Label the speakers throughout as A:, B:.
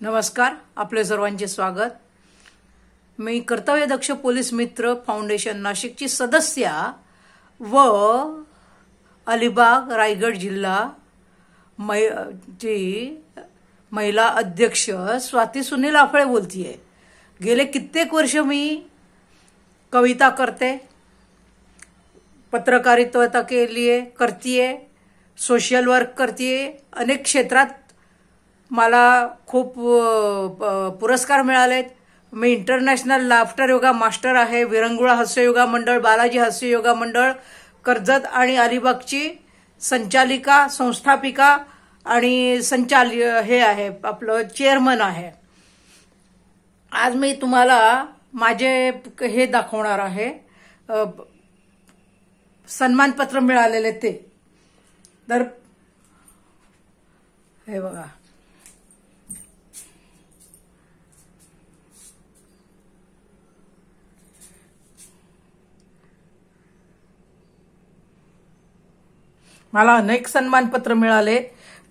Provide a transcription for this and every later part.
A: नमस्कार, आपले सर्वांचे स्वागत। मी कर्तव्यदक्ष पोलीस मित्र फाउंडेशन नाशिकची सदस्य व अलिबाग रायगड जिल्हा महिला अध्यक्ष स्वाती सुनील आफळे बोलतीये। गेले कित्येक वर्ष मी कविता करते, पत्रकारिता के लिए करतीये, सोशल वर्क करतीये। अनेक क्षेत्रात मला खूप पुरस्कार मिळालेत। मी इंटरनॅशनल लाफ्टर योगा मास्टर आहे। विरंगुळा हास्य योगा मंडळ, बालाजी हास्य योगा मंडळ, कर्जत आणि अलिबागची संचालिका, संस्थापिका आणि हे आहे आपलं चेअरमन आहे। आज मी तुम्हाला माझे हे दाखवणार आहे, सन्मानपत्र मिळालेले ते। तर हे बघा, मला अनेक सन्मानपत्र मिळाले।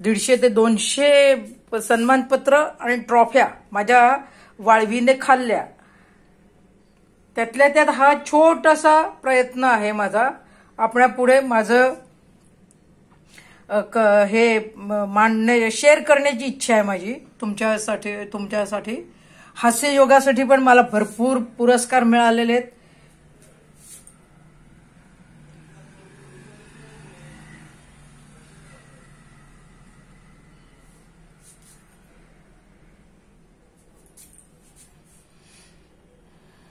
A: 150 ते 200 सन्मानपत्र आणि ट्रॉफ्या माझ्या वाळवीने खाल्ल्या। त्यातल्या त्यात हा छोटासा प्रयत्न आहे माझा, आपल्यापुढे माझं हे मांडणे शेअर करण्याची इच्छा आहे माझी तुमच्यासाठी। हास्य योगासाठी पण मला भरपूर पुरस्कार मिळालेले आहेत।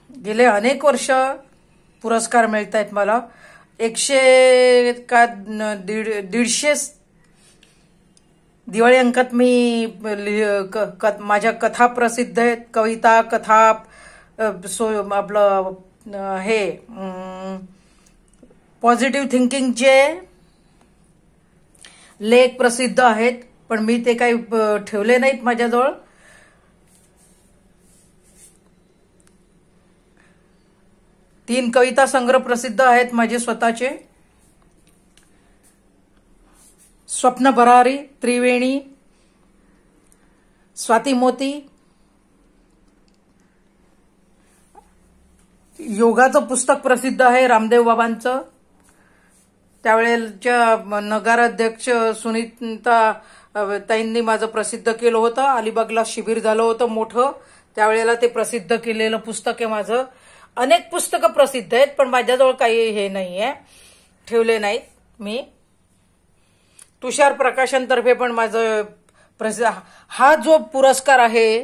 A: गेले अनेक वर्ष पुरस्कार मिळत आहेत मला। 100 का 150 दिवाळी अंकात मी माझ्या कथा प्रसिद्ध आहेत। कविता, कथा, आपलं हे पॉझिटिव्ह थिंकिंगचे लेख प्रसिद्ध आहेत, पण मी ते काही ठेवले नाहीत माझ्याजवळ। तीन कविता संग्रह प्रसिद्ध आहेत माझे स्वतःचे। स्वप्न भरारी, त्रिवेणी, स्वाती मोती। योगाचं पुस्तक प्रसिद्ध आहे रामदेव बाबांचं। त्यावेळेच्या नगराध्यक्ष सुनीता ताईंनी माझं प्रसिद्ध केलं होतं। अलिबागला शिबिर झालं होतं मोठं, त्यावेळेला ते प्रसिद्ध केलेलं पुस्तक आहे माझं। अनेक पुस्तकं प्रसिद्ध आहेत, पण माझ्याजवळ काही हे नाहीये, ठेवले नाहीत मी। तुषार प्रकाशनतर्फे पण माझं प्रसिद्ध हा जो पुरस्कार आहे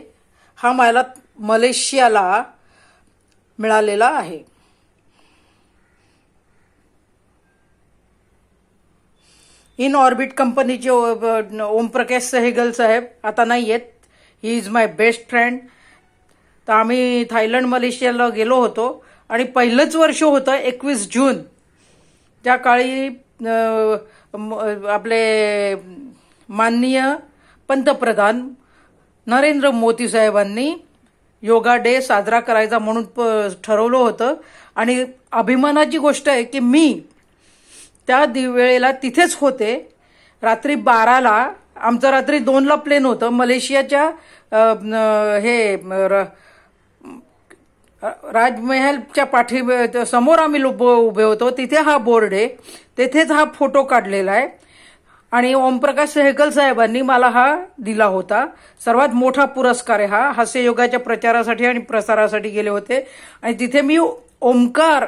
A: हा मला मलेशियाला मिळालेला आहे। इन ऑर्बिट कंपनीचे ओमप्रकाश सहगल साहेब आता नाही आहेत। He is my best friend. तर आम्ही थायलंड, मलेशियाला गेलो होतो आणि पहिलंच वर्ष होतं 21 जून। त्या काळी आपले माननीय पंतप्रधान नरेंद्र मोदी साहेबांनी योगा डे साजरा करायचा म्हणून ठरवलं होतं। आणि अभिमानाची गोष्ट आहे की मी त्या वेळेला तिथेच होते। रात्री 12ला, आमचं रात्री 2ला प्लेन होतं। मलेशियाच्या राजमहलच्या समोर आम्ही उभे होतो। तिथे हा बोर्ड आहे, तिथेच हा फोटो काढलेला आहे। आणि ओमप्रकाश सहगल साहेबांनी मला हा दिला होता। सर्वात मोठा पुरस्कार आहे हा। हास्य योगाच्या प्रचारासाठी आणि प्रसारासाठी गेले होते आणि तिथे मी ओमकार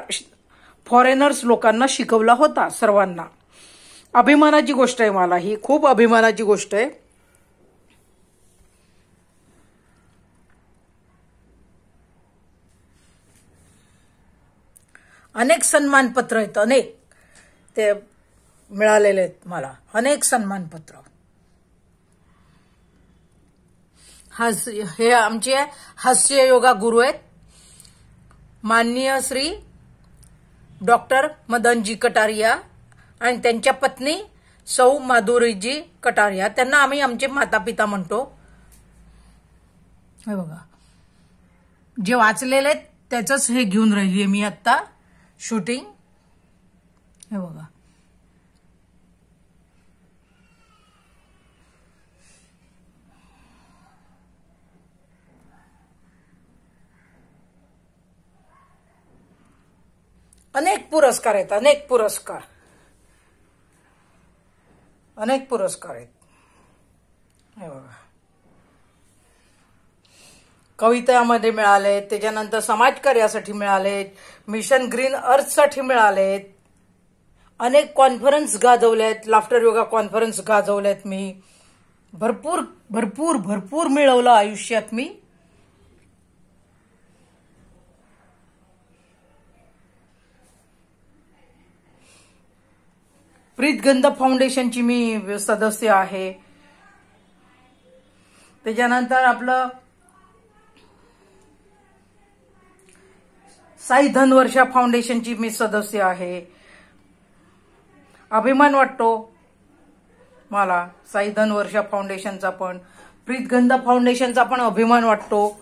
A: फॉरेनर्स लोकांना शिकवला होता, सर्वांना। अभिमानाची गोष्ट आहे मला, ही खूप अभिमानाची गोष्ट आहे। अनेक सन्मानपत्र आहेत, अनेक ते मिळालेले आहेत मला, अनेक सन्मानपत्र। हे आमचे हास्य योगा गुरु आहेत, माननीय श्री डॉक्टर मदनजी कटारिया आणि त्यांच्या पत्नी सौ माधुरीजी कटारिया। त्यांना आम्ही आमचे माता पिता म्हणतो। हे बघा, जे वाचलेले त्याच हे घेऊन राहिली मी आता शूटिंग। हे बघा, अनेक पुरस्कार आहेत, अनेक पुरस्कार आहेत. हे बघा, कवितामध्ये मिळाले, त्याच्यानंतर समाजकार्यासाठी मिळाले, मिशन ग्रीन अर्थसाठी मिळालेत, अनेक कॉन्फरन्स गाजवल्यात, लाफ्टर योगा कॉन्फरन्स गाजवल्यात मी. भरपूर भरपूर भरपूर मिळवलं आयुष्यात मी. प्रीतगंध फाउंडेशनची मी सदस्य आहे. त्याच्यानंतर आपलं साई धनवर्षा फाउंडेशनची मी सदस्य आहे. अभिमान वाटतो मला साई धनवर्षा फाउंडेशनचा पण, प्रीतगंध फाउंडेशनचा पण अभिमान वाटतो.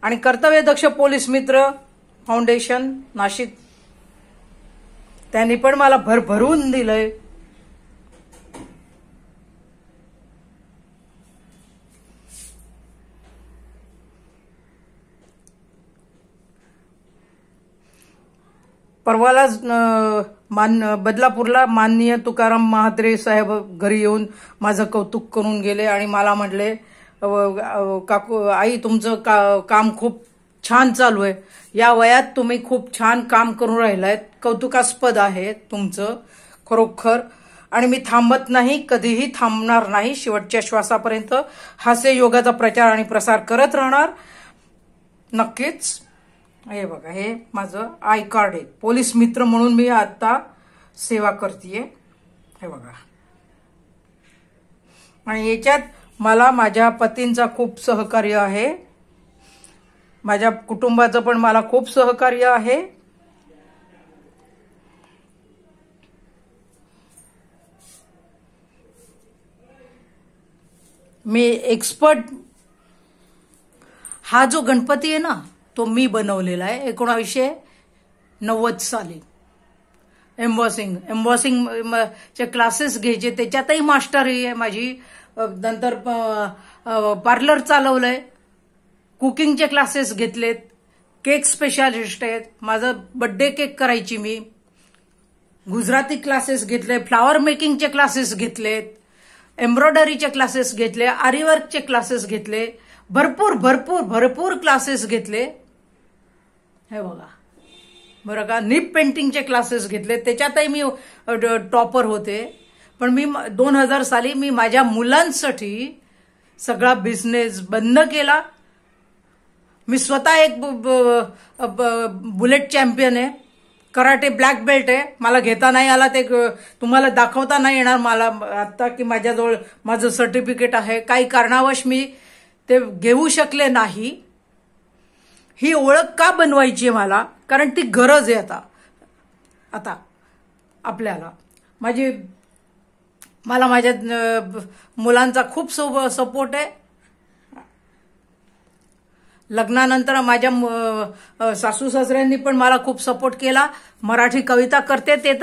A: आणि कर्तव्यदक्ष पोलीस मित्र फाउंडेशन नाशिक, त्यांनी पण मला भरभरून दिलंय. परवाला बदलापूरला माननीय तुकाराम महात्रे साहेब घरी येऊन माझं कौतुक करून गेले आणि मला म्हटले, काकू आई तुमचं काम खूप छान चालू आहे, या वयात तुम्ही खूप छान काम करून राहिलायत, कौतुकास्पद आहे तुमचं खरोखर. आणि मी थांबत नाही, कधीही थांबणार नाही, शेवटच्या श्वासापर्यंत हास्य योगाचा प्रचार आणि प्रसार करत राहणार नक्कीच. हे बघा, हे माझं आय कार्ड आहे, पोलीस मित्र म्हणून मी आता सेवा करतेय. हे बघा, आणि याच्यात मला माझ्या पतींचा खूप सहकार्य आहे, माझ्या कुटुंबाचं पण मला खूप सहकार्य आहे. मी एक्सपर्ट, हा जो गणपती आहे ना तो मी बनवलेला आहे 1990 साली. एम्बॉसिंग चे क्लासेस घ्यायचे, त्याच्यातही मास्टरी आहे माझी. नंतर पार्लर चालवलंय, कुकिंगचे क्लासेस घेतलेत, केक स्पेशालिस्ट आहेत, माझा बर्थडे केक करायची मी. गुजराती क्लासेस घेतले, फ्लावर मेकिंगचे क्लासेस घेतलेत, एम्ब्रॉयडरीचे क्लासेस घेतले, आरीवर्कचे क्लासेस घेतले, भरपूर भरपूर भरपूर क्लासेस घेतले. हे बघा बरं का, निप पेंटिंगचे क्लासेस घेतले, त्याच्यातही मी टॉपर होते. पण मी 2000 साली मी माझ्या मुलांसाठी सगळा बिझनेस बंद केला. मी स्वतः एक बुलेट चॅम्पियन आहे, कराटे ब्लॅक बेल्ट आहे. मला घेता नाही आला, ते तुम्हाला दाखवता नाही येणार मला आता की माझ्याजवळ माझं सर्टिफिकेट आहे. काही कारणावश मी ते घेऊ शकले नाही. ही ओळख का बनवायची आहे मला, कारण ती गरज आहे आता आपल्याला. मला माझ्या मुलांचा खूप सपोर्ट आहे. लग्नानंतर माझ्या सासू सासऱ्यांनी पण मला खूप सपोर्ट केला. मराठी कविता करते ते तर